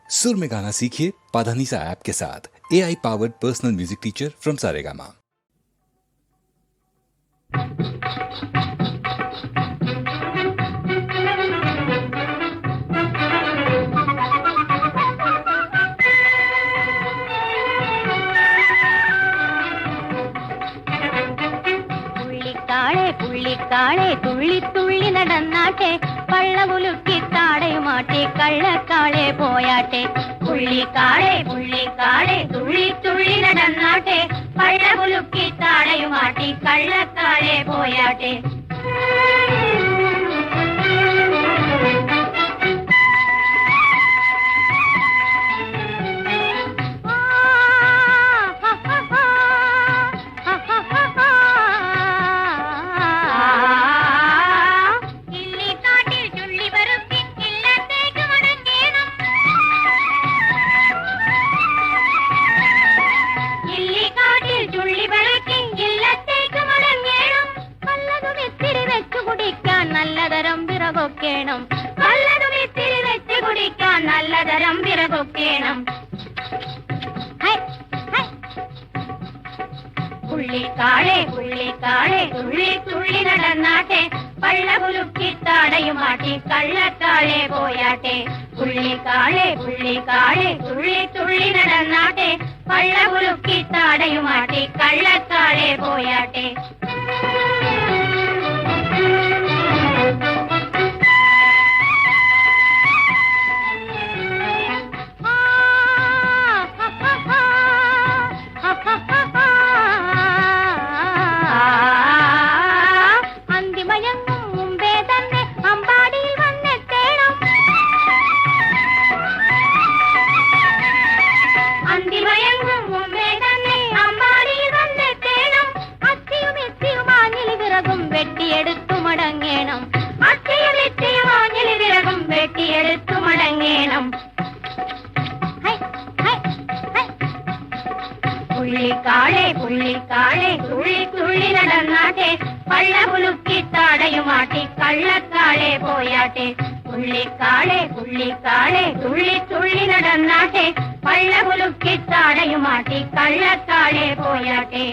सुर में गाना सीखिए पाधानीसा ऐप के साथ। AI powered personal music teacher from Saregama. പുള്ളിക്കാളെ തുള്ളി തുള്ളി നടന്നാട്ടെ, പള്ളവുലുക്കി താടയുമാട്ടെ, കള്ളക്കാളെ പോയാട്ടെ. പുള്ളിക്കാളെ പുള്ളിക്കാളെ തുള്ളി തുള്ളി നടന്നാട്ടെ, പള്ളവുലുക്കി താടയുമാട്ടി, കള്ളക്കാളെ പോയാട്ടെ. നല്ലതരം വിറകൊക്കേണം. പുള്ളിക്കാളെ പുള്ളിക്കാളെ തുള്ളി തുള്ളി നടന്നാട്ടെ, പള്ളകുലുക്കി താടയുമാട്ടി, കള്ളക്കാളെ പോയാട്ടെ. പുള്ളിക്കാളെ പുള്ളിക്കാളെ തുള്ളി തുള്ളി നടന്നാട്ടെ, പള്ളകുലുക്കി താടയുമാട്ടി, കള്ളക്കാളെ പോയാട്ടെ. പുള്ളിക്കാളെ പുള്ളിക്കാളെ തുള്ളി തുള്ളി നടന്നാട്ടെ, പള്ളകുലുക്കി താടയുമാട്ടി, കള്ളക്കാളെ പോയാട്ടെ. പുള്ളിക്കാളെ പുള്ളിക്കാളെ തുള്ളി തുള്ളി നടന്നാട്ടെ, പള്ളകുലുക്കി താടയുമാട്ടി, കള്ളക്കാളെ പോയാട്ടെ.